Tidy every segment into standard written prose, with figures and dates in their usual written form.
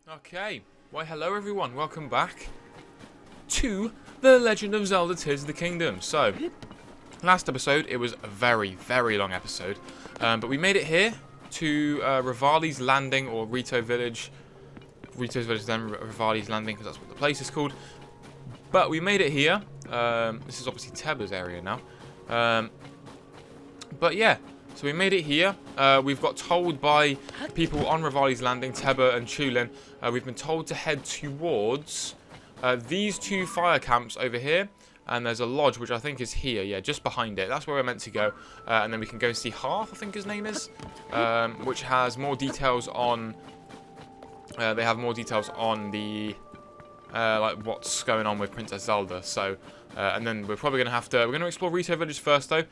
Okay, why hello everyone, welcome back to The Legend of Zelda Tears of the Kingdom. So, last episode, it was a very, very long episode, but we made it here to Rivali's Landing, or Rito's Village, then Rivali's Landing, because that's what the place is called. But we made it here. This is obviously Teba's area now. But yeah, so we made it here. We've got told by people on Rivali's Landing, Teba and TULIN, we've been told to head towards these two fire camps over here. And there's a lodge, which I think is here, yeah, just behind it. That's where we're meant to go. And then we can go see Hearth, I think his name is, which has more details on... they have more details on the... like what's going on with Princess Zelda. So, and then we're probably going to have to... We're going to explore Rito Village first, though.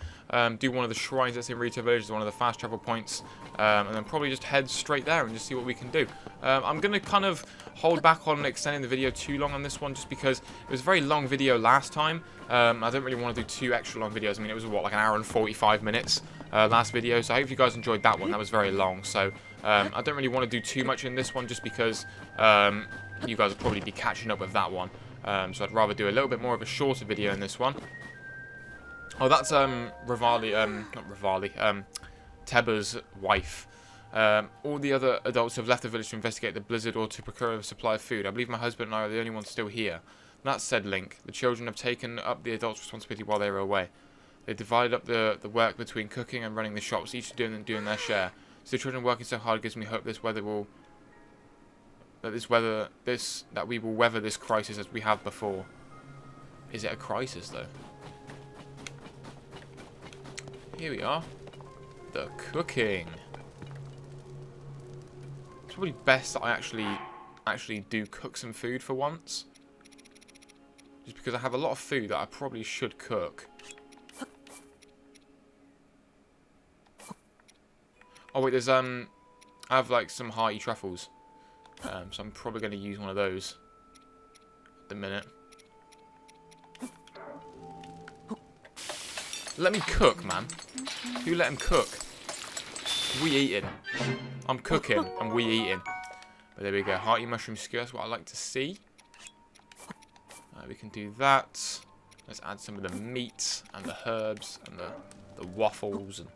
Do one of the shrines that's in Rito Village, one of the fast travel points. And then probably just head straight there and just see what we can do. I'm going to kind of hold back on extending the video too long on this one, just because it was a very long video last time. I don't really want to do two extra long videos. I mean, it was, what, like an hour and 45 minutes last video. So I hope you guys enjoyed that one. That was very long. So I don't really want to do too much in this one, just because... you guys will probably be catching up with that one. So I'd rather do a little bit more of a shorter video in this one. Oh, that's Rivali, not Rivali, Teba's wife. All the other adults have left the village to investigate the blizzard or to procure a supply of food. I believe my husband and I are the only ones still here. That said, Link, the children have taken up the adults' responsibility while they were away. They divided up the work between cooking and running the shops, each doing their share. So the children working so hard gives me hope this weather will... that we will weather this crisis as we have before. Is it a crisis, though? Here we are. The cooking. It's probably best that I actually do cook some food for once. Just because I have a lot of food that I probably should cook. Oh wait, there's I have like some hearty truffles. So I'm probably going to use one of those at the minute. Let me cook, man. You let him cook. We eating. I'm cooking and we eating. But there we go. Hearty mushroom skewer. That's what I like to see. We can do that. Let's add some of the meat and the herbs and the waffles. And...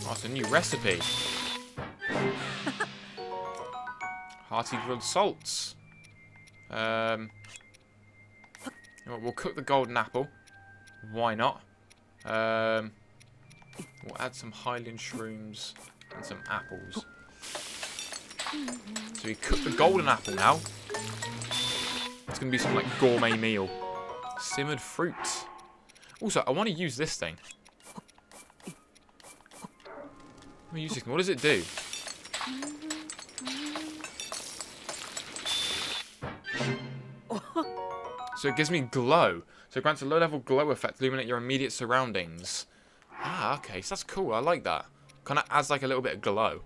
oh, it's a new recipe. Hearty grilled salts. We'll cook the golden apple. Why not? We'll add some Highland shrooms and some apples. So we cook the golden apple now. It's going to be some like gourmet meal. Simmered fruits. Also, I want to use this thing. Let me use this thing. What does it do? So it gives me glow. So it grants a low-level glow effect to illuminate your immediate surroundings. Ah, okay. So that's cool. I like that. Kind of adds like a little bit of glow.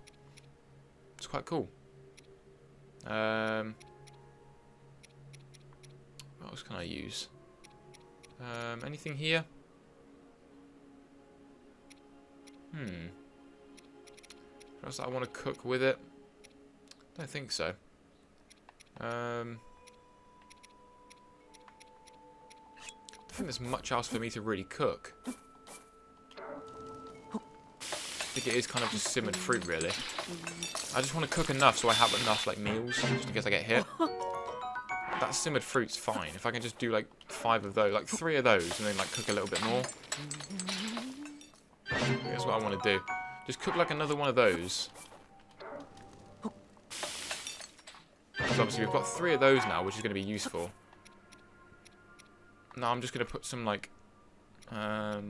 It's quite cool. What else can I use? Anything here? What else I want to cook with it? Don't think so. I don't think there's much else for me to really cook. I think it is kind of just simmered fruit, really. I just want to cook enough so I have enough like meals, just in case I get hit. That simmered fruit's fine. If I can just do like 5 of those, like 3 of those, and then like cook a little bit more. That's what I want to do. Just cook like another one of those. Because obviously we've got 3 of those now, which is going to be useful. No, I'm just going to put some, like, put,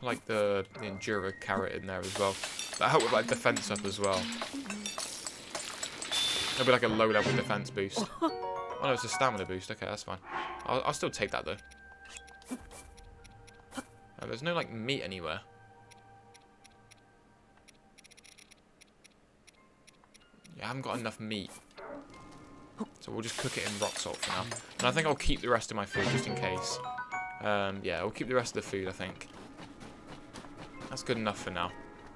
like, the Endura carrot in there as well. That'll help with, like, defense up as well. It'll be, like, a low-level defense boost. Oh, no, it's a stamina boost. Okay, that's fine. I'll still take that, though. There's no, like, meat anywhere. Yeah, I haven't got enough meat. So we'll just cook it in rock salt for now. And I think I'll keep the rest of my food just in case. Yeah, we'll keep the rest of the food, I think. That's good enough for now.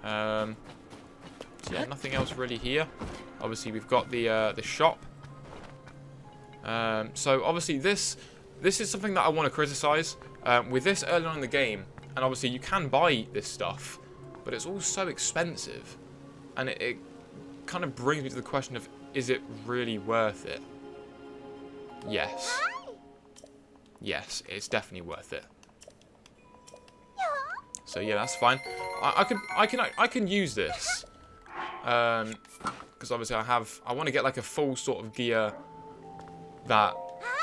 So yeah, nothing else really here. Obviously, we've got the shop. So obviously, this is something that I want to criticize. With this early on in the game, and obviously you can buy this stuff, but it's all so expensive, and it kind of brings me to the question of, is it really worth it? Yes. Yes, it's definitely worth it. So yeah, that's fine. I can use this. Because obviously I want to get like a full sort of gear that,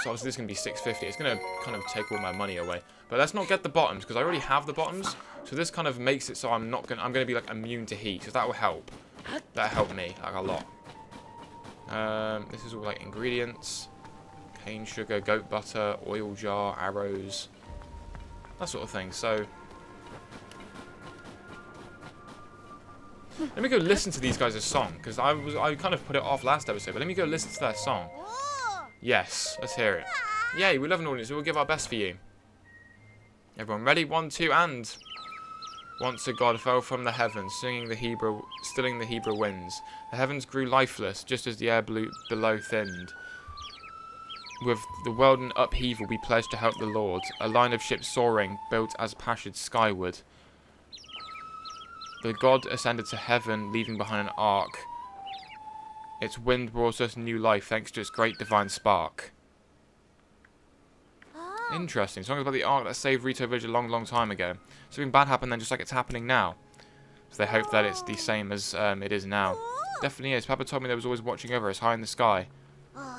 so obviously this is going to be 650. It's going to kind of take all my money away. But let's not get the bottoms, because I already have the bottoms. So this kind of makes it so I'm going to be like immune to heat, because that will help. That helped me like a lot. This is all like ingredients. Cane sugar, goat butter, oil jar, arrows. That sort of thing. So let me go listen to these guys' song, because I kind of put it off last episode, but let me go listen to their song. Yes, let's hear it. Yay, we love an audience, we'll give our best for you. Everyone ready? 1, 2, and... Once a god fell from the heavens, stilling the Hebrew winds. The heavens grew lifeless, just as the air below thinned. With the world in upheaval, we pledge to help the Lord. A line of ships soaring, built as passage skyward. The god ascended to heaven, leaving behind an ark. Its wind brought us new life, thanks to its great divine spark. Interesting. Song about the ark that saved Rito Village a long, long time ago. Something bad happened then, just like it's happening now. So they hope that it's the same as it is now. Definitely is. Papa told me there was always watching over us, high in the sky.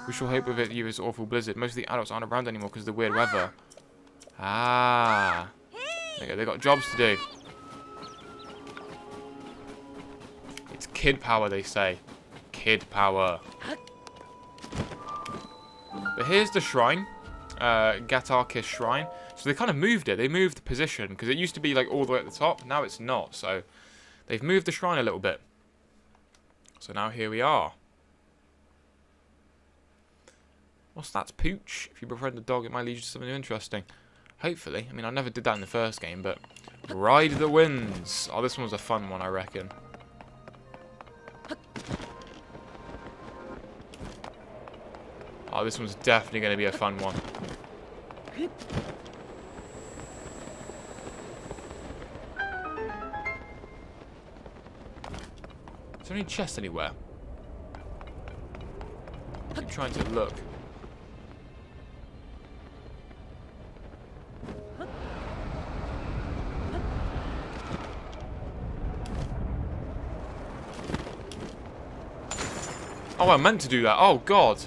We shall hope with it you this awful blizzard. Most of the adults aren't around anymore because of the weird weather. Ah. There you go. They've got jobs to do. It's kid power, they say. Kid power. But here's the shrine. GATAKIS shrine. So they kind of moved it. They moved the position, because it used to be like all the way at the top. Now it's not. So they've moved the shrine a little bit. So now here we are. What's that? Pooch? If you befriend the dog, it might lead you to something interesting. Hopefully. I mean, I never did that in the first game, but... Ride the winds! Oh, this one was a fun one, I reckon. Oh, this one's definitely going to be a fun one. Is there any chests anywhere? I'm trying to look. Oh, I meant to do that. Oh, God.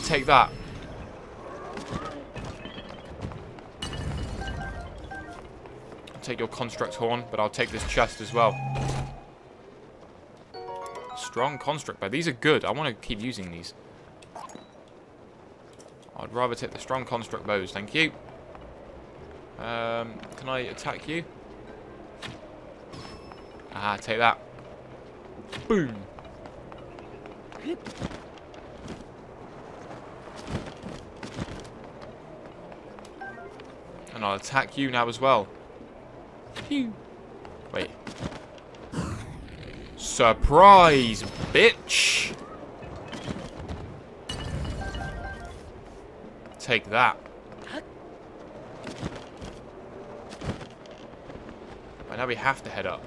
Take that. I'll take your construct horn, but I'll take this chest as well. Strong construct bow. These are good. I want to keep using these. I'd rather take the strong construct bows, thank you. Can I attack you? Ah, take that. Boom. And I'll attack you now as well. Phew. Wait. Surprise, bitch! Take that. Right, now we have to head up.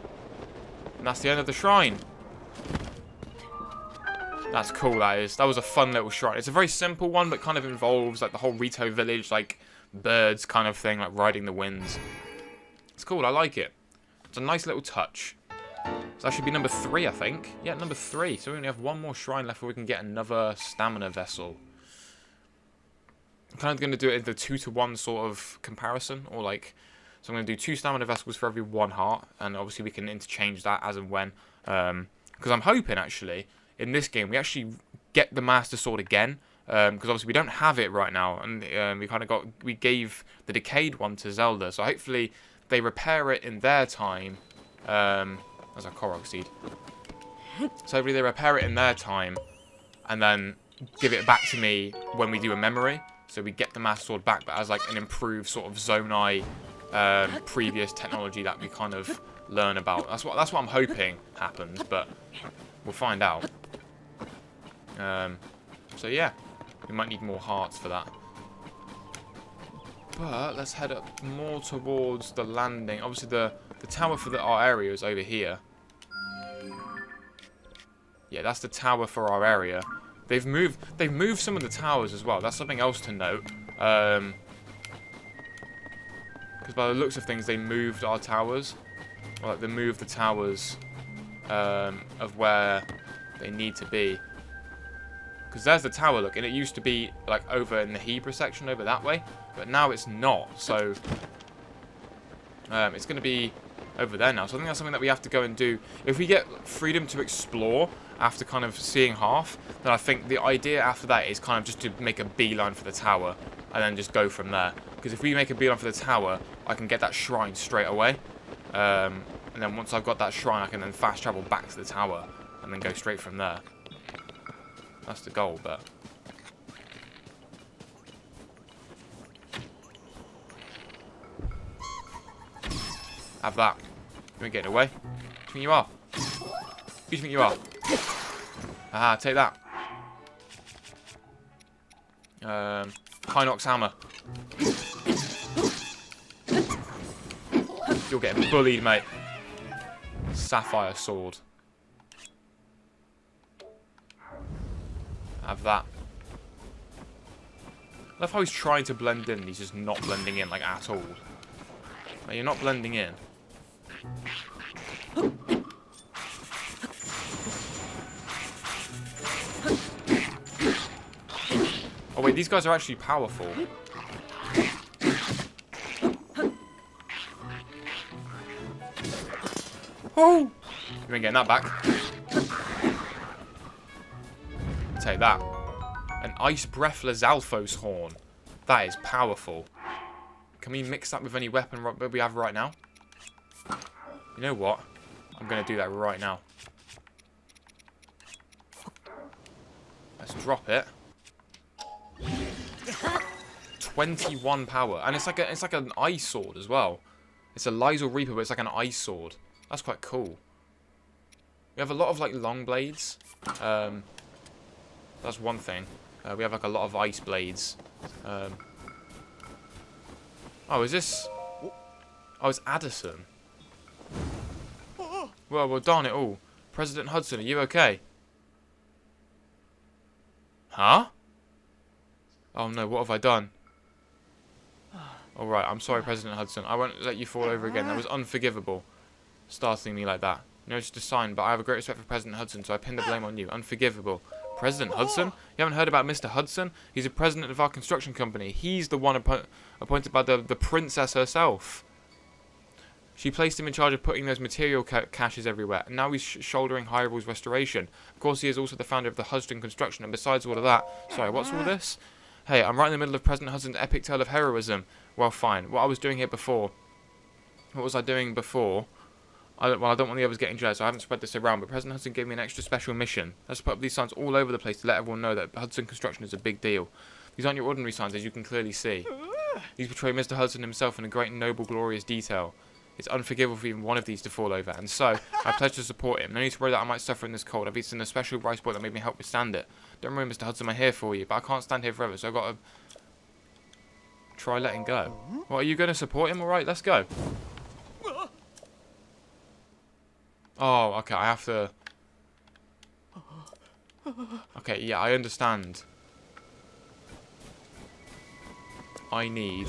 And that's the end of the shrine. That's cool, that is. That was a fun little shrine. It's a very simple one, but kind of involves like the whole Rito village, like birds kind of thing, like riding the winds. It's cool, I like it. It's a nice little touch. So that should be number 3, I think. Yeah, number 3. So we only have one more shrine left where we can get another stamina vessel. I'm kind of going to do it in the 2-to-1 sort of comparison, or like, so I'm going to do 2 stamina vessels for every 1 heart, and obviously we can interchange that as and when. Because I'm hoping, actually, in this game, we actually get the Master Sword again, because obviously we don't have it right now, and we gave the decayed one to Zelda, so hopefully they repair it in their time. As a Korok seed. So hopefully they repair it in their time, and then give it back to me when we do a memory. So we get the Master Sword back, but as like an improved sort of Zonai previous technology that we kind of learn about. That's what I'm hoping happens, but we'll find out. So yeah, we might need more hearts for that. But let's head up more towards the landing. Obviously, the tower for our area is over here. Yeah, that's the tower for our area. They've moved some of the towers as well. That's something else to note. Because by the looks of things, they moved our towers. Or like, they moved the towers of where they need to be. Because there's the tower, look, and it used to be like over in the HEBRA section over that way, but now it's not. So it's going to be over there now. So I think that's something that we have to go and do. If we get freedom to explore after kind of seeing half, then I think the idea after that is kind of just to make a beeline for the tower and then just go from there. Because if we make a beeline for the tower, I can get that shrine straight away. And then once I've got that shrine, I can then fast travel back to the tower and then go straight from there. That's the goal, but... Have that. You ain't getting away. Who do you think you are? Who do you think you are? Aha, take that. Kynox hammer. You're getting bullied, mate. Sapphire sword. Have that. I love how he's trying to blend in and he's just not blending in, like, at all. Like, you're not blending in. Oh wait, these guys are actually powerful. Oh! You ain't getting that back. Take that. An Ice Breath Lizalfos horn. That is powerful. Can we mix that with any weapon that we have right now? You know what? I'm going to do that right now. Let's drop it. 21 power. And it's like an ice sword as well. It's a Lysel Reaper, but it's like an ice sword. That's quite cool. We have a lot of like long blades. That's one thing. We have like a lot of ice blades. Oh, is this... Oh, it's Addison. Well, darn it all. President Hudson, are you okay? Huh? Oh no, what have I done? Alright, I'm sorry, President Hudson. I won't let you fall over again. That was unforgivable. Startling me like that. You know, it's just a sign, but I have a great respect for President Hudson, so I pin the blame on you. Unforgivable. President Hudson? You haven't heard about Mr. Hudson? He's the president of our construction company. He's the one appointed by the princess herself. She placed him in charge of putting those material caches everywhere, and now he's shouldering HEBRA's restoration. Of course, he is also the founder of the Hudson Construction, and besides all of that... Sorry, what's all this? Hey, I'm right in the middle of President Hudson's epic tale of heroism. Well, fine. What I was doing here before... What was I doing before? I don't want the others getting jealous, so I haven't spread this around, but President Hudson gave me an extra special mission. Let's put up these signs all over the place to let everyone know that Hudson Construction is a big deal. These aren't your ordinary signs, as you can clearly see. These portray Mr. Hudson himself in a great, noble, glorious detail. It's unforgivable for even one of these to fall over, and so, I pledge to support him. No need to worry that I might suffer in this cold. I've eaten a special rice bowl that made me help withstand it. Don't worry, Mr. Hudson, I'm here for you, but I can't stand here forever, so I've got to try letting go. What, are you going to support him? Alright, let's go. Oh, okay, I have to... Okay, yeah, I understand. I need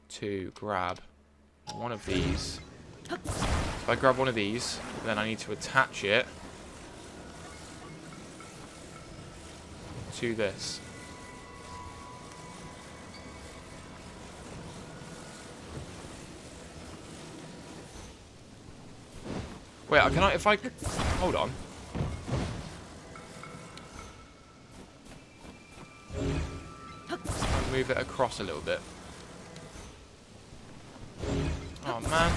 to grab one of these. If I grab one of these, then I need to attach it to this. Wait, can I, if I, hold on. I'll move it across a little bit. Oh, man.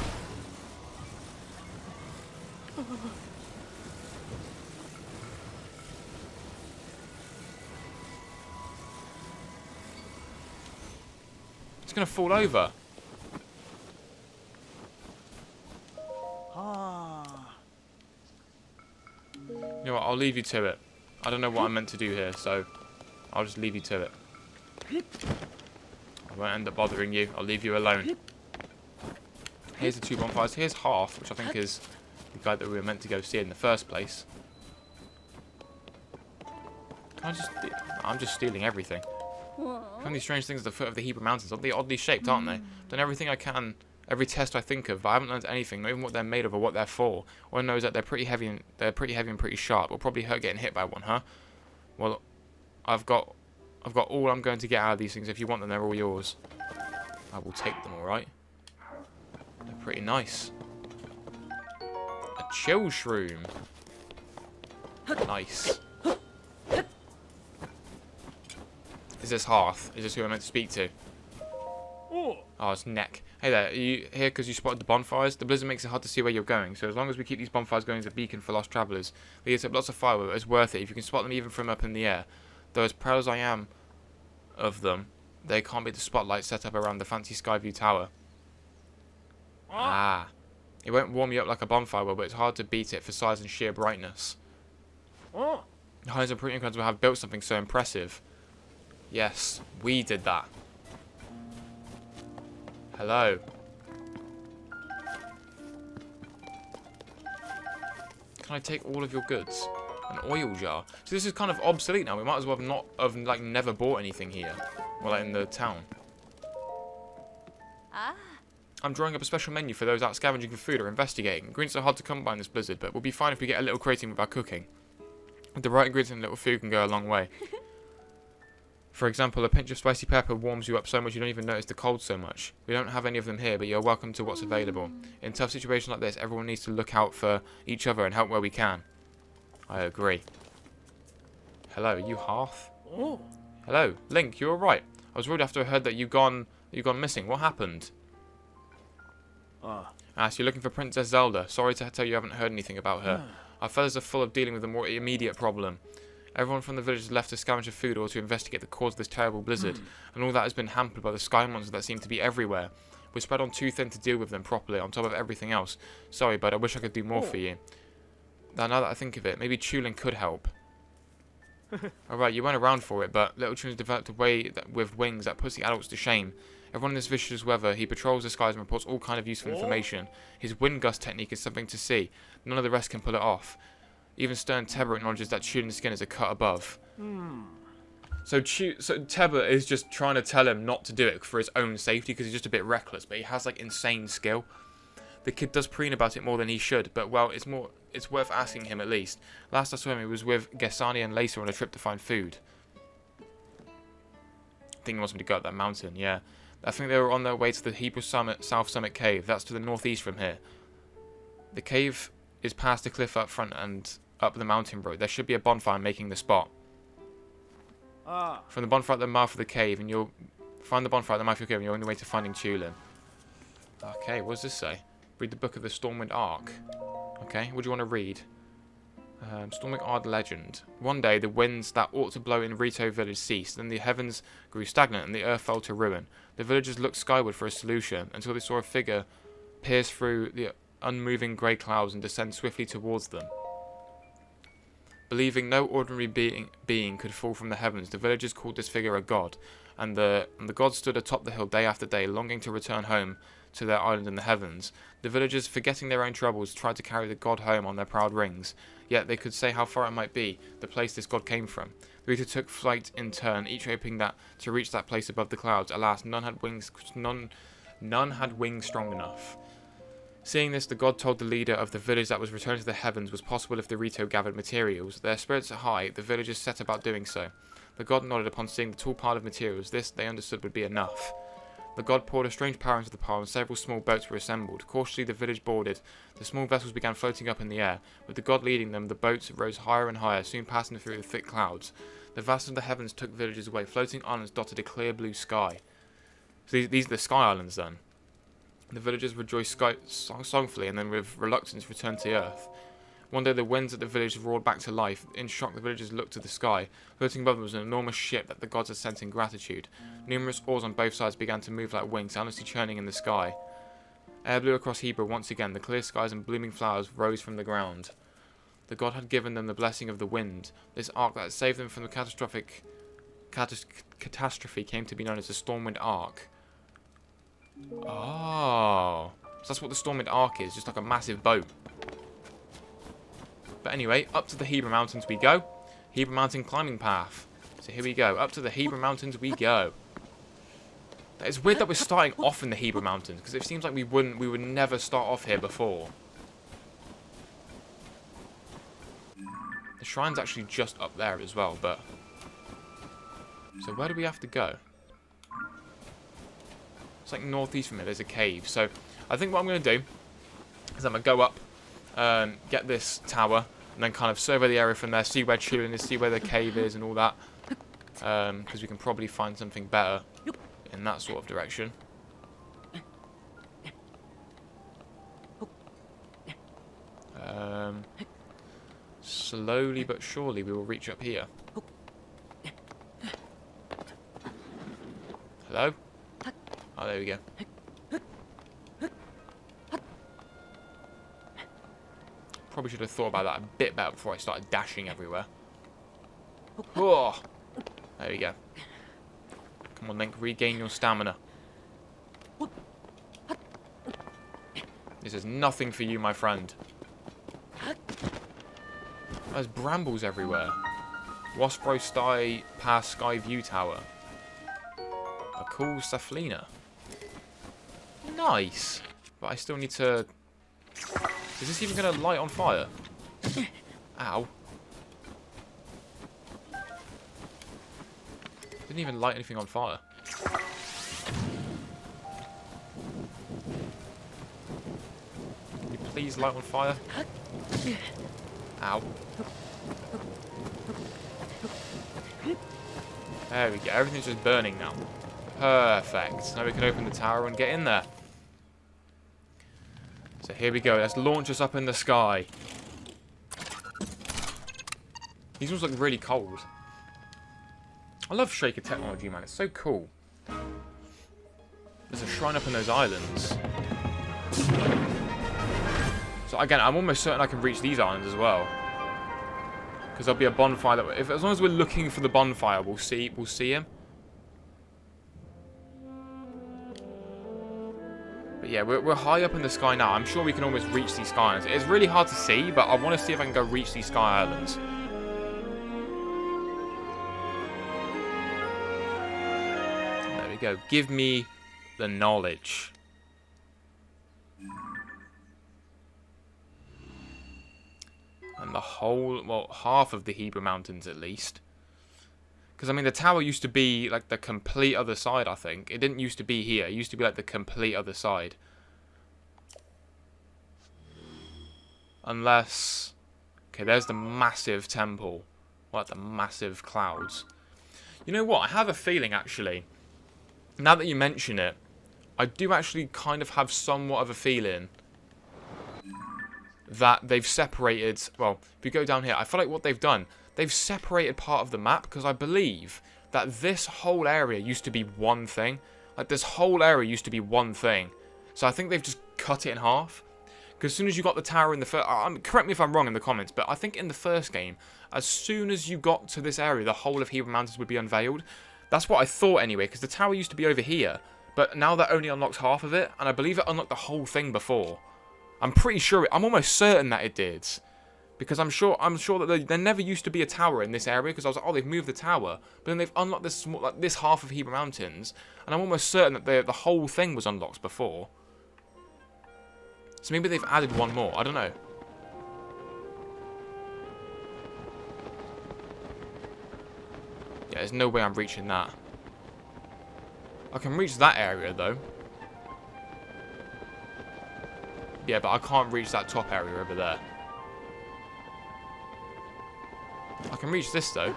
It's going to fall over. You know what? I'll leave you to it. I don't know what I'm meant to do here, so I'll just leave you to it. I won't end up bothering you. I'll leave you alone. Here's the 2 bonfires. Here's Half, which I think is the guy that we were meant to go see in the first place. Can I just... I'm just stealing everything. Find these strange things at the foot of the Hebrew mountains. They're oddly shaped, aren't they? Done everything I can, every test I think of, but I haven't learned anything, not even what they're made of or what they're for. All I know is that they're pretty heavy and pretty sharp. It'll probably hurt getting hit by one, huh? Well, I've got all I'm going to get out of these things. If you want them, they're all yours. I will take them, all right? They're pretty nice. A chill shroom. Nice. Is this Hearth? Is this who I'm meant to speak to? Oh, it's Neck. Hey there, are you here because you spotted the bonfires? The blizzard makes it hard to see where you're going, so as long as we keep these bonfires going as a beacon for lost travellers, they get up lots of firewood, but it's worth it if you can spot them even from up in the air. Though as proud as I am of them, they can't beat the spotlight set up around the fancy Skyview Tower. Ah. It won't warm you up like a bonfire will, but it's hard to beat it for size and sheer brightness. Heinz and Pruitt & Sons will have built something so impressive. Yes, we did that. Hello. Can I take all of your goods? An oil jar. So this is kind of obsolete now. We might as well have never bought anything here. Well, like in the town. I'm drawing up a special menu for those out scavenging for food or investigating. Ingredients are hard to come by in this blizzard, but we'll be fine if we get a little creative with our cooking. With the right ingredients and a little food can go a long way. For example, a pinch of spicy pepper warms you up so much you don't even notice the cold so much. We don't have any of them here, but you're welcome to what's available. In tough situations like this, everyone needs to look out for each other and help where we can. I agree. Hello, are you Hearth? Oh. Hello, Link, you alright? I was worried after I heard that you've gone missing. What happened? So you're looking for Princess Zelda. Sorry to tell you haven't heard anything about her. Our fellows are full of dealing with a more immediate problem. Everyone from the village has left to scavenge for food or to investigate the cause of this terrible blizzard, and all that has been hampered by the sky monsters that seem to be everywhere. We're spread on too thin to deal with them properly, on top of everything else. Sorry, bud, I wish I could do more for you. Now that I think of it, maybe TULIN could help. Alright, you went around for it, but little Tulin's developed a way with wings that puts the adults to shame. Everyone in this vicious weather, he patrols the skies and reports all kind of useful information. His wind gust technique is something to see. None of the rest can pull it off. Even stern Tebber acknowledges that Tulin's skin is a cut above. So Tebber is just trying to tell him not to do it for his own safety because he's just a bit reckless, but he has like insane skill. The kid does preen about it more than he should, but well, it's worth asking him at least. Last I saw him, he was with Gesani and Lacer on a trip to find food. I think he wants me to go up that mountain, yeah. I think they were on their way to the Hebrew South Summit Cave. That's to the northeast from here. The cave is past the cliff up front and up the mountain road. There should be a bonfire making the spot. From the bonfire at the mouth of the cave, and you'll find the bonfire at the mouth of the cave, and you're on the way to finding TULIN. Okay, what does this say? Read the book of the Stormwind Ark. Okay, what do you want to read? Stormwind Ark legend. One day, the winds that ought to blow in Rito village ceased, and the heavens grew stagnant, and the earth fell to ruin. The villagers looked skyward for a solution, until they saw a figure pierce through the unmoving grey clouds and descend swiftly towards them. Believing no ordinary being could fall from the heavens, the villagers called this figure a god, and the god stood atop the hill day after day, longing to return home to their island in the heavens. The villagers, forgetting their own troubles, tried to carry the god home on their proud rings, yet they could say how far it might be, the place this god came from. The Rito took flight in turn, each hoping that to reach that place above the clouds. Alas, none had wings strong enough. Seeing this, the god told the leader of the village that was returning to the heavens was possible if the Rito gathered materials. Their spirits are high, the villagers set about doing so. The god nodded upon seeing the tall pile of materials. This, they understood, would be enough. The god poured a strange power into the pile, and several small boats were assembled. Cautiously, the village boarded. The small vessels began floating up in the air. With the god leading them, the boats rose higher and higher, soon passing through the thick clouds. The vastness of the heavens took villagers away. Floating islands dotted a clear blue sky. So these are the sky islands, then. The villagers rejoiced songfully, and then with reluctance returned to earth. One day the winds at the village roared back to life. In shock, the villagers looked to the sky. Floating above them was an enormous ship that the gods had sent in gratitude. Numerous oars on both sides began to move like wings, endlessly churning in the sky. Air blew across HEBRA once again. The clear skies and blooming flowers rose from the ground. The god had given them the blessing of the wind. This ark that had saved them from the catastrophe came to be known as the Stormwind Ark. Oh, so that's what the Stormwind Ark is, just like a massive boat. But anyway, up to the HEBRA Mountains we go. HEBRA Mountain climbing path. So here we go. Up to the HEBRA Mountains we go. It's weird that we're starting off in the HEBRA Mountains, because it seems like we would never start off here before. The shrine's actually just up there as well, but... So where do we have to go? It's like northeast from here, there's a cave. So I think what I'm going to do is I'm going to go up, get this tower, and then kind of survey the area from there, see where TULIN is, see where the cave is and all that. Because we can probably find something better in that sort of direction. Slowly but surely we will reach up here. Hello? Oh, there we go. Probably should have thought about that a bit better before I started dashing everywhere. Oh, there we go. Come on, Link, regain your stamina. This is nothing for you, my friend. There's brambles everywhere. Waspro Pass Sky View Tower. A cool Saflina. Nice. But I still need to... Is this even going to light on fire? Ow. Didn't even light anything on fire. Can you please light on fire? Ow. There we go. Everything's just burning now. Perfect. Now we can open the tower and get in there. So here we go. Let's launch us up in the sky. These ones look really cold. I love shaker technology, man. It's so cool. There's a shrine up in those islands. So again, I'm almost certain I can reach these islands as well. Because there'll be a bonfire that... as long as we're looking for the bonfire, we'll see him. But yeah, we're high up in the sky now. I'm sure we can almost reach these sky islands. It's really hard to see, but I want to see if I can go reach these sky islands. There we go. Give me the knowledge. And the whole, well, half of the HEBRA Mountains at least. Because, I mean, the tower used to be, like, the complete other side, I think. It didn't used to be here. It used to be, like, the complete other side. Unless... Okay, there's the massive temple. Like, the massive clouds. You know what? I have a feeling, actually. Now that you mention it, I do actually kind of have somewhat of a feeling that they've separated... Well, if you go down here, I feel like what they've done... They've separated part of the map, because I believe that this whole area used to be one thing. Like, this whole area used to be one thing. So I think they've just cut it in half. Because as soon as you got the tower in the first... correct me if I'm wrong in the comments, but I think in the first game, as soon as you got to this area, the whole of HEBRA Mountains would be unveiled. That's what I thought anyway, because the tower used to be over here. But now that only unlocks half of it, and I believe it unlocked the whole thing before. I'm pretty sure... I'm almost certain that it did. Because I'm sure that there never used to be a tower in this area, because I was like, oh, they've moved the tower, but then they've unlocked this small, like this half of HEBRA Mountains, and I'm almost certain that the whole thing was unlocked before. So maybe they've added one more. I don't know. Yeah, there's no way I'm reaching that. I can reach that area though. Yeah, but I can't reach that top area over there. I can reach this, though.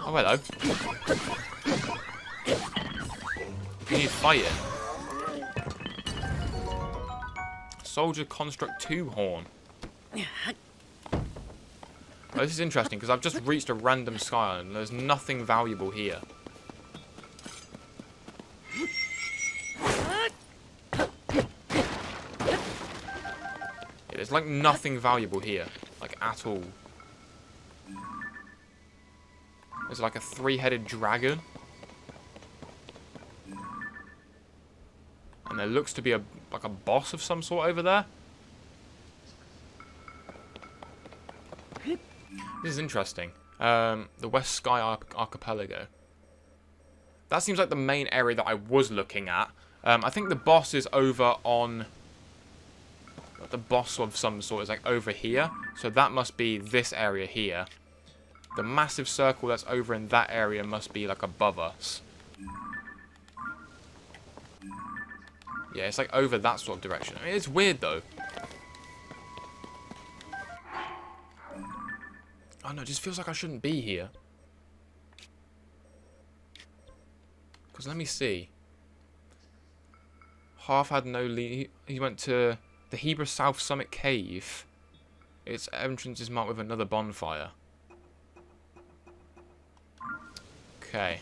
Oh, hello. need fighting. Soldier Construct 2 horn. Oh, this is interesting because I've just reached a random sky island and there's nothing valuable here. Yeah, there's like nothing valuable here, like at all. There's like a 3-headed dragon. And there looks to be like a boss of some sort over there. This is interesting. The West Sky Archipelago. That seems like the main area that I was looking at. I think the boss is over on... The boss of some sort is like over here. So that must be this area here. The massive circle that's over in that area must be like above us. Yeah, it's like over that sort of direction. I mean, it's weird though. Oh no, it just feels like I shouldn't be here. Because let me see. Half had no lead. He went to the HEBRA South Summit Cave. Its entrance is marked with another bonfire. Okay.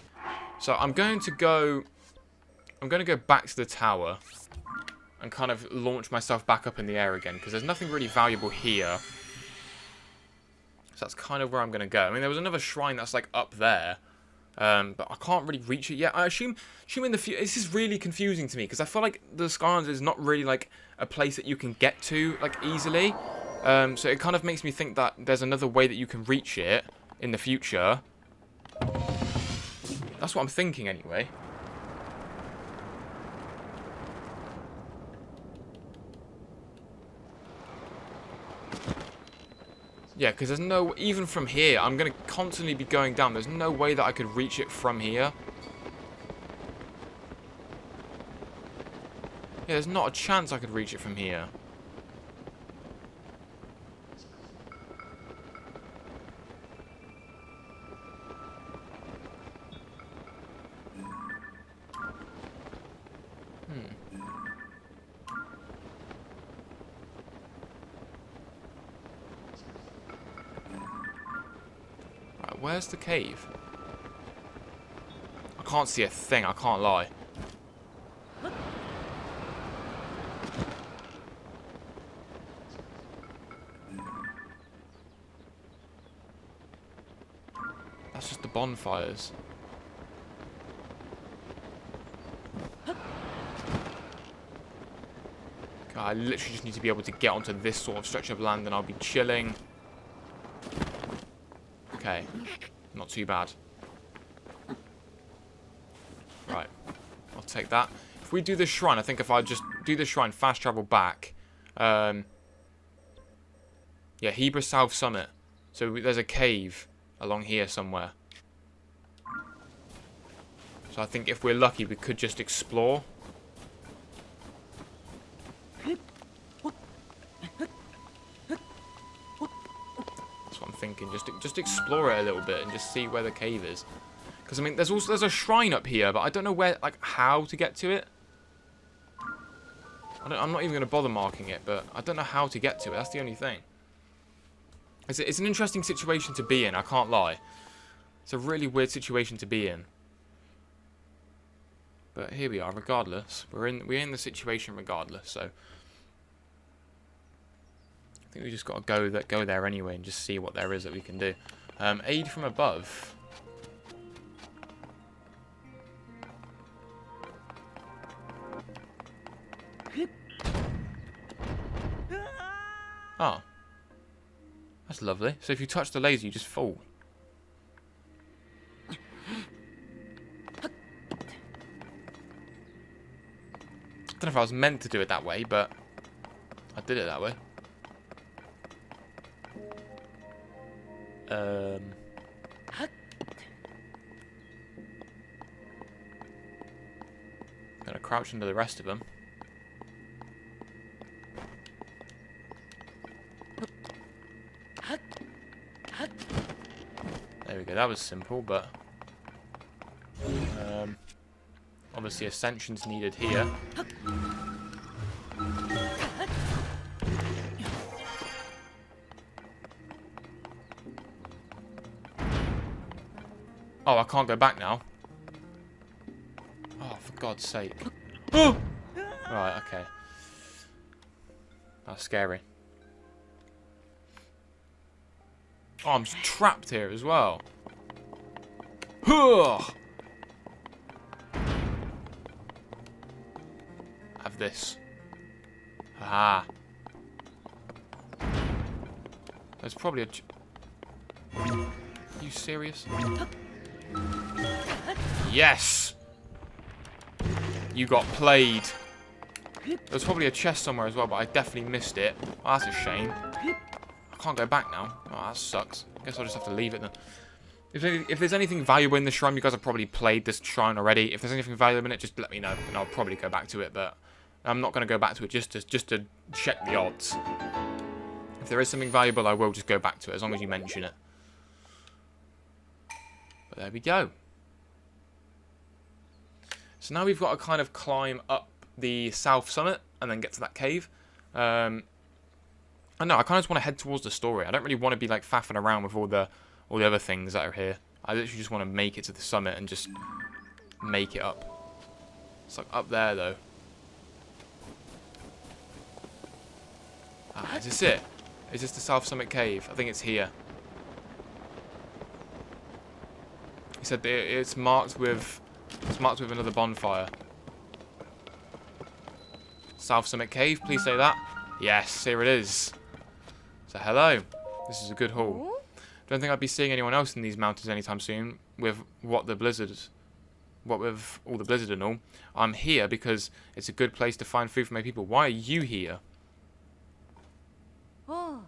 So I'm going to go back to the tower and kind of launch myself back up in the air again because there's nothing really valuable here. So that's kind of where I'm going to go. I mean, there was another shrine that's like up there, but I can't really reach it yet. I assume in the future, this is really confusing to me because I feel like the Skylands is not really like a place that you can get to like easily. So it kind of makes me think that there's another way that you can reach it in the future. That's what I'm thinking anyway. Yeah, because there's no... Even from here, I'm going to constantly be going down. There's no way that I could reach it from here. Yeah, there's not a chance I could reach it from here. Where's the cave? I can't see a thing, I can't lie. That's just the bonfires. God, I literally just need to be able to get onto this sort of stretch of land and I'll be chilling. Okay, not too bad. Right, I'll take that. If we do this shrine, I think if I just do this shrine, fast travel back. Yeah, HEBRA South Summit. So there's a cave along here somewhere. So I think if we're lucky, we could just explore. Thinking just explore it a little bit and just see where the cave is, because I mean there's a shrine up here, but I don't know where, like, how to get to it. I'm not even going to bother marking it, but I don't know how to get to it. That's the only thing. It's an interesting situation to be in, I can't lie. It's a really weird situation to be in, but here we are. Regardless, we're in the situation regardless, so I think we just got to go there anyway and just see what there is that we can do. Aid from above. Oh. That's lovely. So if you touch the laser, you just fall. I don't know if I was meant to do it that way, but I did it that way. Gonna crouch under the rest of them. There we go. That was simple, but Obviously, ascension's needed here. Oh, I can't go back now. Oh, for God's sake. Oh! Right, okay. That's scary. Oh, I'm trapped here as well. Have this. Ah. There's probably a... Are you serious? Yes! You got played. There's probably a chest somewhere as well, but I definitely missed it. Oh, that's a shame. I can't go back now. Oh, that sucks. Guess I'll just have to leave it then. If there's anything valuable in the shrine, you guys have probably played this shrine already. If there's anything valuable in it, just let me know, and I'll probably go back to it. But I'm not going to go back to it just to check the odds. If there is something valuable, I will just go back to it, as long as you mention it. But there we go. So now we've got to kind of climb up the south summit and then get to that cave. I know, I kind of just want to head towards the story. I don't really want to be like faffing around with all the other things that are here. I literally just want to make it to the summit and just make it up. It's like up there though. Ah, is this it? Is this the South Summit Cave? I think it's here. He said that it's marked with another bonfire. South Summit Cave, please say that. Yes, here it is. So hello. This is a good haul. Don't think I'd be seeing anyone else in these mountains anytime soon with all the blizzard and all. I'm here because it's a good place to find food for my people. Why are you here?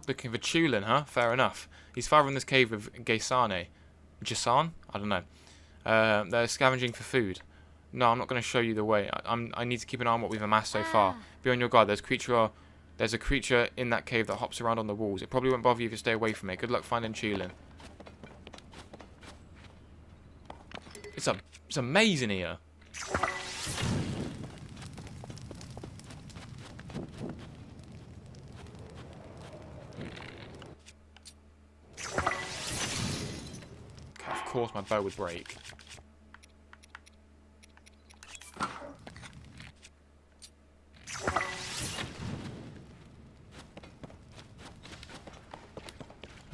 Looking for TULIN, huh? Fair enough. He's far in this cave with Gaisane. Jasan? I don't know. They're scavenging for food. No, I'm not going to show you the way. I need to keep an eye on what we've amassed so far. Be on your guard. There's a creature in that cave that hops around on the walls. It probably won't bother you if you stay away from it. Good luck finding TULIN. It's amazing here. Of course my bow would break.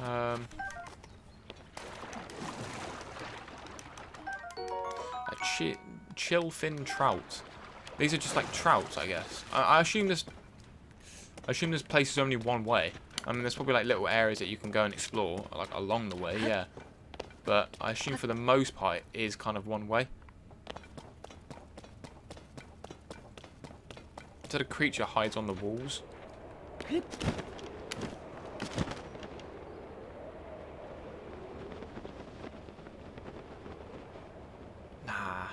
A chillfin trout. These are just like trouts, I guess. I assume this place is only one way. I mean, there's probably like little areas that you can go and explore, like along the way, yeah. But I assume for the most part, it is kind of one way. So the creature hides on the walls. Nah.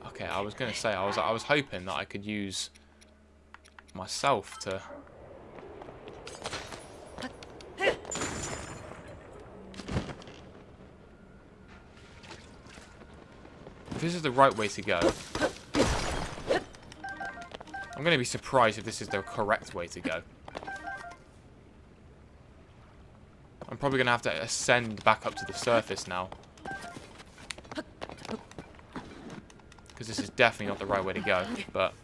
Okay, I was gonna say I was hoping that I could use myself to. If this is the right way to go, I'm going to be surprised if this is the correct way to go. I'm probably going to have to ascend back up to the surface now. Because this is definitely not the right way to go, but...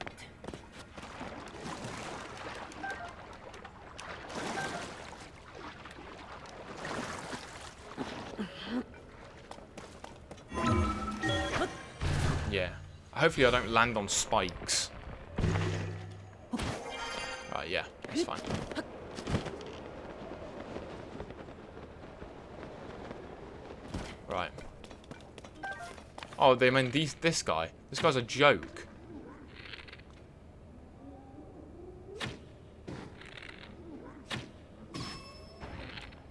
yeah. Hopefully I don't land on spikes. Right, yeah, that's fine. Right. Oh, they mean this guy. This guy's a joke.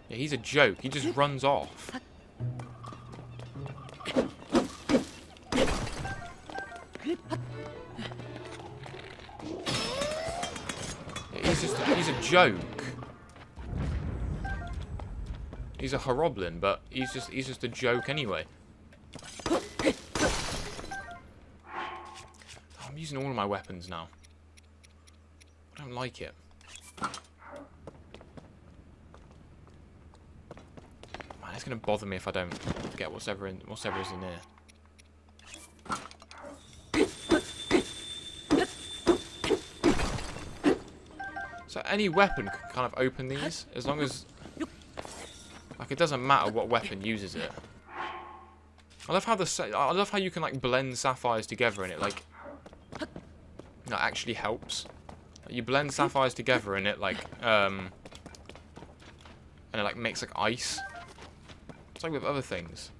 Yeah, he's a joke. He just runs off. He's a joke. He's a horoblin, but he's just a joke anyway. using all of my weapons now. I don't like it. Man, it's going to bother me if I don't get whatever is in here. So any weapon can kind of open these, as long as... Like, it doesn't matter what weapon uses it. I love how you can, like, blend sapphires together and it, like... That actually helps. You blend sapphires together and it, like, and it, like, makes, like, ice. It's like with other things.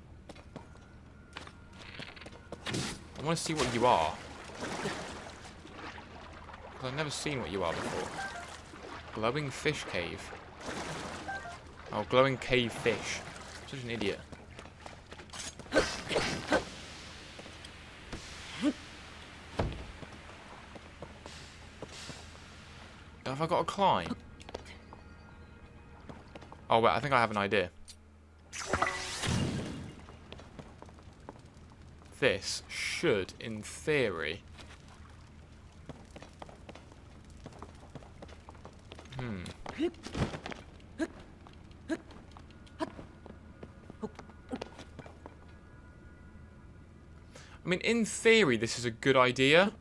I want to see what you are. Because I've never seen what you are before. Glowing fish cave. Oh, glowing cave fish. I'm such an idiot. Have I got to climb? Oh, wait, I think I have an idea. This should, in theory... I mean, in theory, this is a good idea.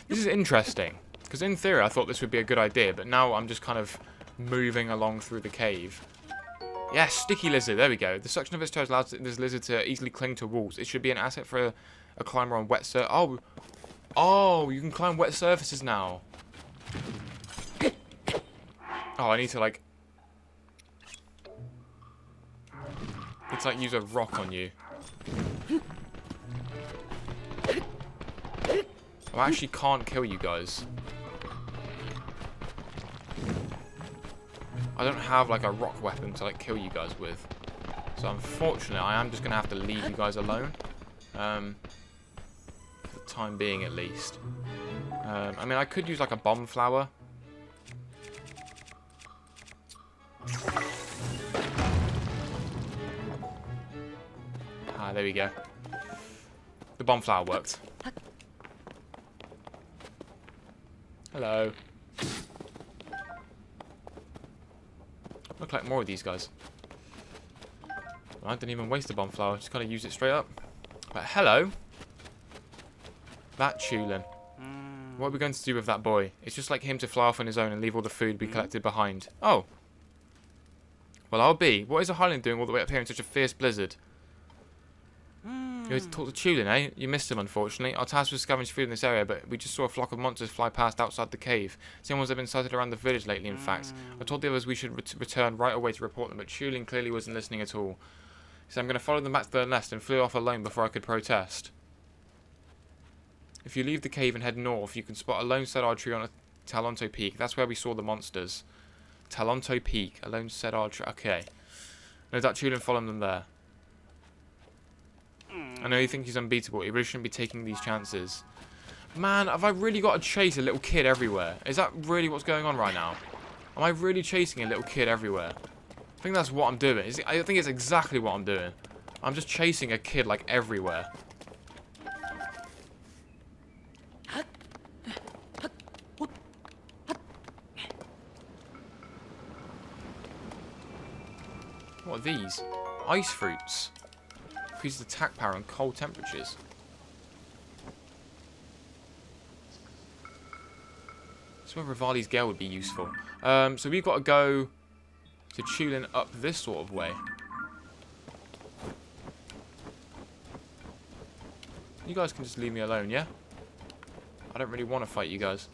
This is interesting, because in theory I thought this would be a good idea, but now I'm just kind of moving along through the cave. Yes, sticky lizard, there we go. The suction of its toes allows this lizard to easily cling to walls. It should be an asset for a climber on wet surface. Oh, you can climb wet surfaces now. Oh, I need to, like... It's like use a rock on you. I actually can't kill you guys. I don't have, like, a rock weapon to, like, kill you guys with. So, unfortunately, I am just going to have to leave you guys alone. For the time being, at least. I mean, I could use, like, a bomb flower. Ah, there we go. The bomb flower worked. Hello. Look like more of these guys. I didn't even waste the bomb flower, just kind of use it straight up. But hello. That TULIN. What are we going to do with that boy? It's just like him to fly off on his own and leave all the food we collected behind. Oh. Well, I'll be. What is a Highland doing all the way up here in such a fierce blizzard? You had to talk to TULIN, eh? You missed him, unfortunately. Our task was scavenge food in this area, but we just saw a flock of monsters fly past outside the cave. Someone's been sighted around the village lately, in fact. I told the others we should return right away to report them, but TULIN clearly wasn't listening at all. So I'm going to follow them back to their nest and flew off alone before I could protest. If you leave the cave and head north, you can spot a lone cedar tree on a Talonto Peak. That's where we saw the monsters. Talonto Peak, a lone cedar tree. Okay. No doubt TULIN followed them there. I know you think he's unbeatable. He really shouldn't be taking these chances. Man, have I really got to chase a little kid everywhere? Is that really what's going on right now? Am I really chasing a little kid everywhere? I think that's what I'm doing. I think it's exactly what I'm doing. I'm just chasing a kid, like, everywhere. What are these? Ice fruits. Increases attack power and cold temperatures. So Rivali's Gale would be useful. So we've got to go to TULIN up this sort of way. You guys can just leave me alone, yeah? I don't really want to fight you guys.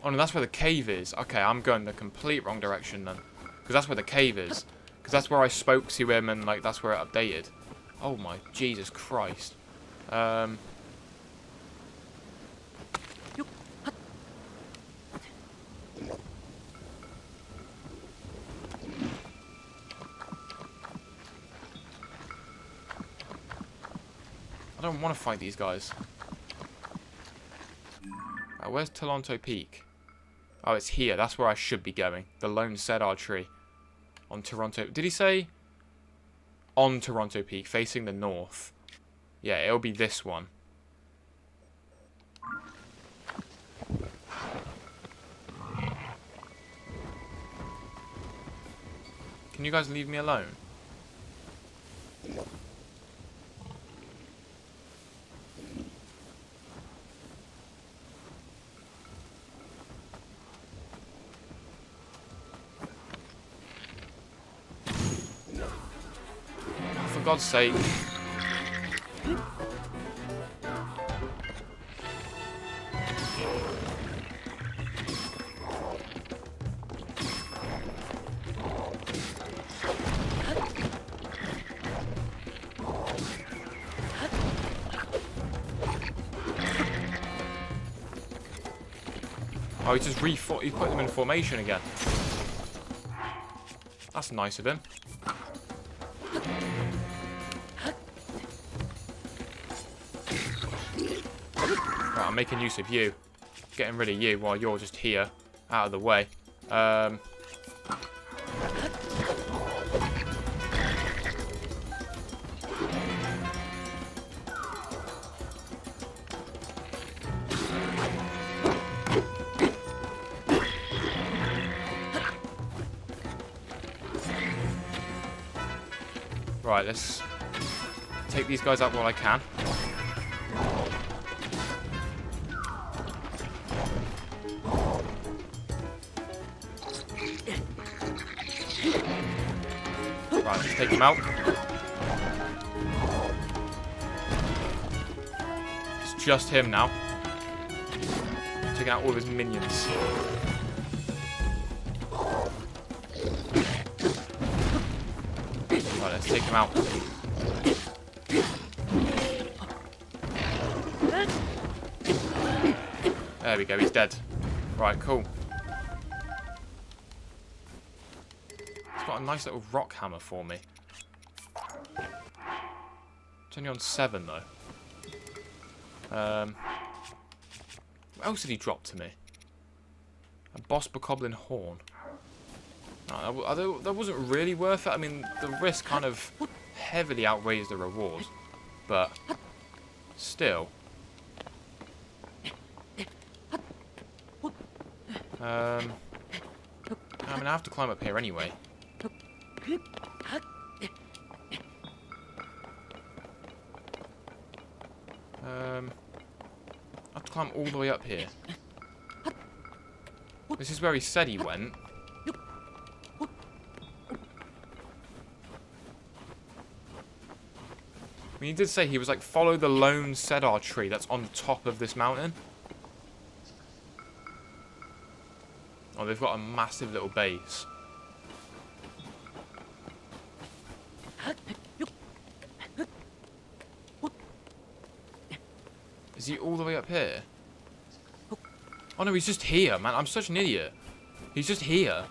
Oh, no, that's where the cave is. Okay, I'm going the complete wrong direction then. Because that's where the cave is. Because that's where I spoke to him and, like, that's where it updated. Oh, my Jesus Christ. don't want to fight these guys. Where's Toronto Peak? Oh, it's here. That's where I should be going. The lone cedar tree. On Toronto... Did he say... On Toronto Peak, facing the north. Yeah, it'll be this one. Can you guys leave me alone? For God's sake. Oh, he just he put them in formation again. That's nice of him. Right, I'm making use of you. Getting rid of you while you're just here, out of the way. Right, let's take these guys out while I can. Right, let's take him out. It's just him now. Taking out all of his minions. Right, let's take him out. There we go, he's dead. Right, cool. It's got a nice little rock hammer for me. It's only on 7 though. What else did he drop to me? A boss bokoblin horn. No, that wasn't really worth it. I mean, the risk kind of heavily outweighs the reward. But still. I mean, I have to climb up here anyway. I have to climb all the way up here. This is where he said he went. I mean, he did say he was like, follow the lone cedar tree that's on the top of this mountain. Oh, they've got a massive little base. Is he all the way up here? Oh no, he's just here, man. I'm such an idiot. He's just here.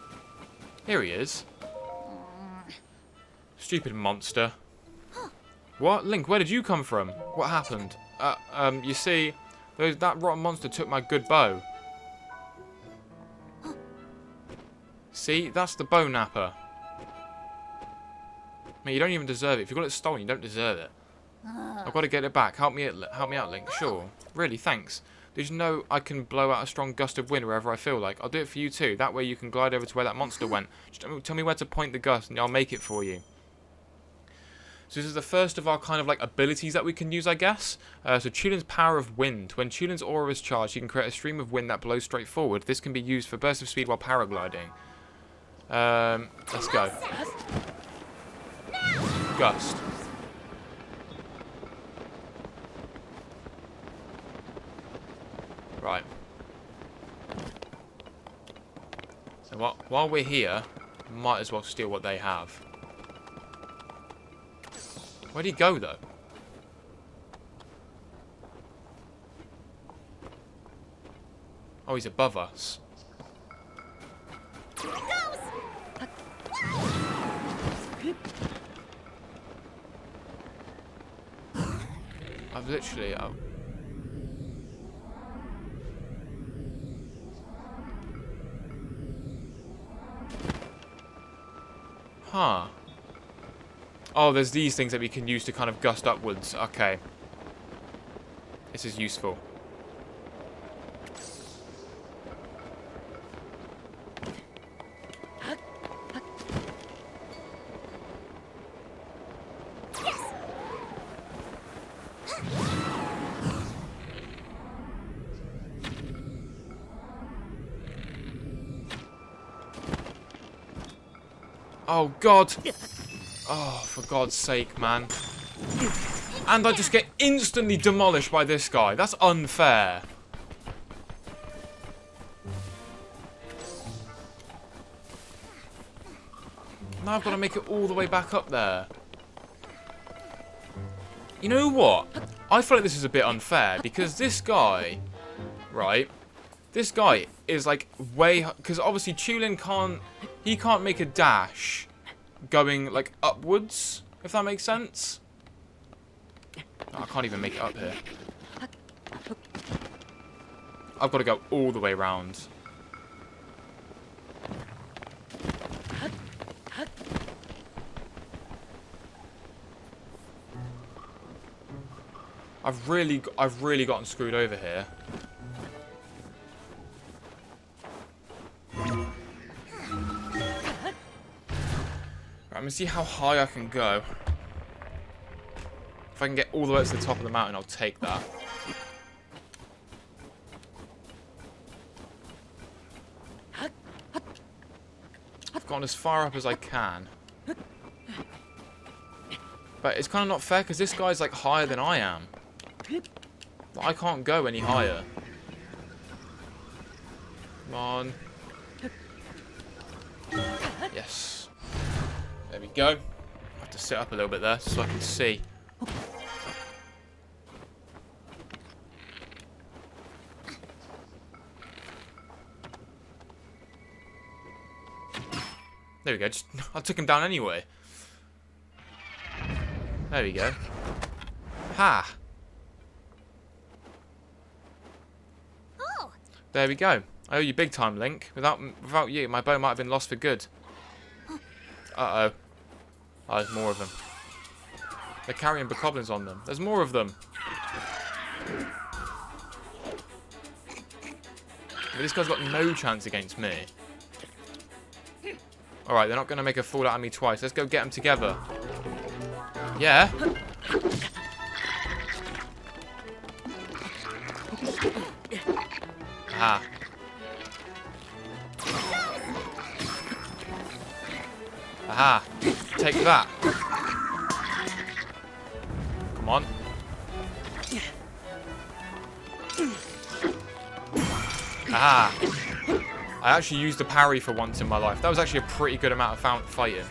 Here he is. Stupid monster. What? Link, where did you come from? What happened? You see, that rotten monster took my good bow. See? That's the bow napper. Man, you don't even deserve it. If you got it stolen, you don't deserve it. I've got to get it back. Help me out, Link. Sure. Really, thanks. Did you know I can blow out a strong gust of wind wherever I feel like? I'll do it for you too. That way you can glide over to where that monster went. Just tell me where to point the gust and I'll make it for you. So this is the first of our kind of like abilities that we can use, I guess. So Tulin's Power of Wind. When Tulin's aura is charged, you can create a stream of wind that blows straight forward. This can be used for bursts of speed while paragliding. Let's go. Gust. Right. So while we're here, might as well steal what they have. Where'd he go, though? Oh, he's above us. I've literally... Huh. Oh, there's these things that we can use to kind of gust upwards. Okay. This is useful. Oh, God. Oh, for God's sake, man. And I just get instantly demolished by this guy. That's unfair. Now I've got to make it all the way back up there. You know what? I feel like this is a bit unfair because this guy, right? This guy is like way... Because obviously TULIN can't... He can't make a dash going like upwards, if that makes sense. Oh, I can't even make it up here. I've got to go all the way around. I've really gotten screwed over here. Right, I'm gonna see how high I can go. If I can get all the way to the top of the mountain, I'll take that. I've gone as far up as I can. But it's kind of not fair because this guy's like higher than I am. I can't go any higher. Come on. Yes. There we go. I have to sit up a little bit there so I can see. There we go. I took him down anyway. There we go. Ha! Oh. There we go. I owe you big time, Link. Without you, my bow might have been lost for good. Uh-oh. Oh, there's more of them. They're carrying bokoblins on them. There's more of them. But this guy's got no chance against me. Alright, they're not going to make a fool out of me twice. Let's go get them together. Yeah. Aha. Aha. Take that. Come on. Aha. I actually used a parry for once in my life. That was actually a pretty good amount of fighting.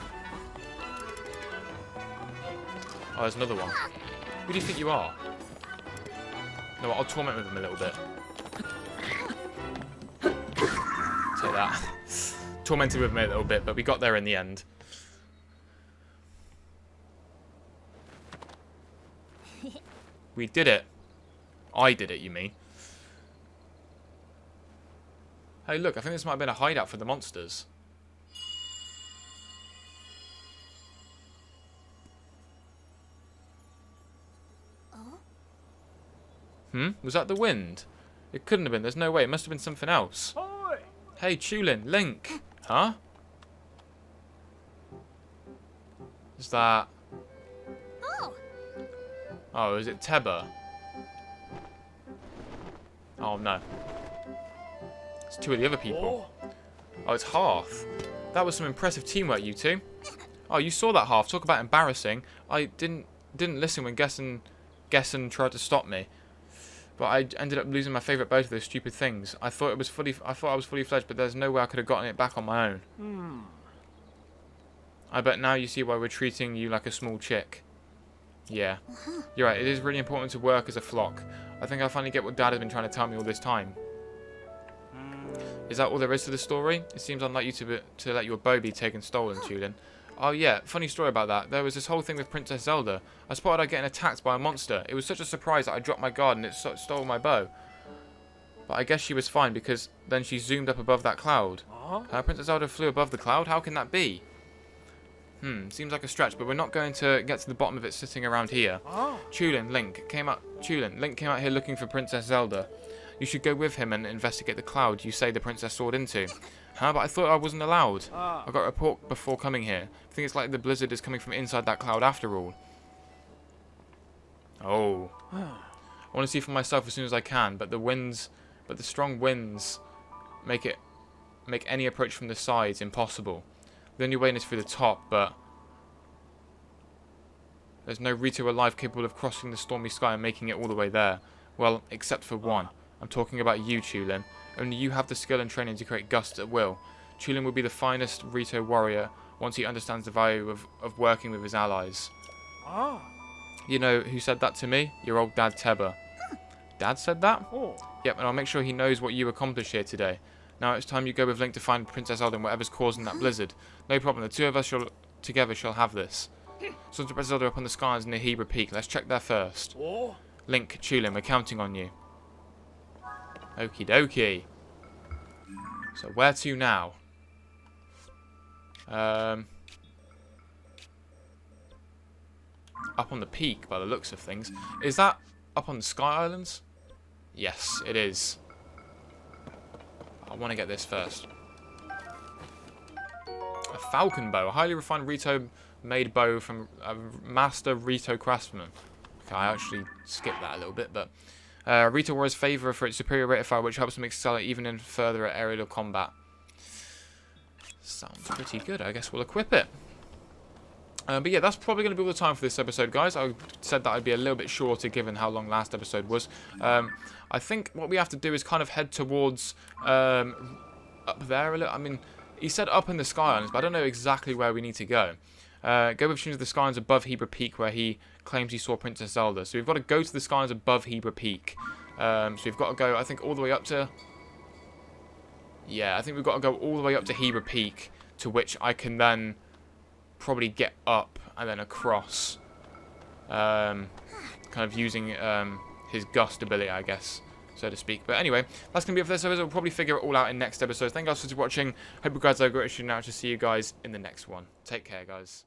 Oh, there's another one. Who do you think you are? No, I'll torment with him a little bit. Take that. Tormented with him a little bit, but we got there in the end. We did it. I did it, you mean? Hey, look, I think this might have been a hideout for the monsters. Was that the wind? It couldn't have been. There's no way. It must have been something else. Oi. Hey, TULIN, Link. Huh? Is that... Oh. Oh, is it Teba? Oh, no. It's two of the other people. Oh, it's Hearth. That was some impressive teamwork, you two. Oh, you saw that, Hearth. Talk about embarrassing. I didn't listen when Gessen tried to stop me. But I ended up losing my favourite bow to those stupid things. I thought I was fully fledged, but there's no way I could have gotten it back on my own. I bet now you see why we're treating you like a small chick. Yeah. You're right, it is really important to work as a flock. I think I finally get what Dad has been trying to tell me all this time. Is that all there is to the story? It seems unlike you to let your bow be taken stolen, TULIN. Oh yeah, funny story about that. There was this whole thing with Princess Zelda. I spotted her getting attacked by a monster. It was such a surprise that I dropped my guard and it stole my bow. But I guess she was fine because then she zoomed up above that cloud. Princess Zelda flew above the cloud? How can that be? Seems like a stretch, but we're not going to get to the bottom of it sitting around here. Link came out here looking for Princess Zelda. You should go with him and investigate the cloud you say the princess soared into. But I thought I wasn't allowed. I got a report before coming here. I think it's like the blizzard is coming from inside that cloud after all. Oh. I want to see for myself as soon as I can, but the strong winds make any approach from the sides impossible. The only way is through the top, but there's no Rito alive capable of crossing the stormy sky and making it all the way there. Well, except for one. I'm talking about you, TULIN. Only you have the skill and training to create gusts at will. TULIN will be the finest Rito warrior once he understands the value of working with his allies. You know who said that to me? Your old dad, Teba. Dad said that? Yep, and I'll make sure he knows what you accomplished here today. Now it's time you go with Link to find Princess Zelda and whatever's causing that blizzard. No problem, the two of us together shall have this. So to Princess Zelda up on the skies near HEBRA Peak. Let's check there first. Link, TULIN, we're counting on you. Okie dokie. So where to now? Up on the peak by the looks of things. Is that up on the Sky Islands? Yes, it is. I want to get this first. A falcon bow. A highly refined Rito-made bow from a master Rito craftsman. Okay, I actually skipped that a little bit, but... Rito warriors favour for its superior rate of fire, which helps them excel even in further aerial combat. Sounds pretty good. I guess we'll equip it. But yeah, that's probably going to be all the time for this episode, guys. I said that I'd be a little bit shorter given how long last episode was. I think what we have to do is kind of head towards up there a little. I mean, he said up in the Sky Islands, but I don't know exactly where we need to go. Go with to the Sky Islands above HEBRA Peak, where he claims he saw Princess Zelda. So we've got to go to the Sky Islands above HEBRA Peak. So we've got to go, I think, all the way up to... Yeah, I think we've got to go all the way up to HEBRA Peak, to which I can then probably get up and then across. Kind of using his gust ability, I guess, so to speak. But anyway, that's going to be it for this episode. We'll probably figure it all out in next episode. Thank you guys for watching. Hope you guys are great. Now to see you guys in the next one. Take care, guys.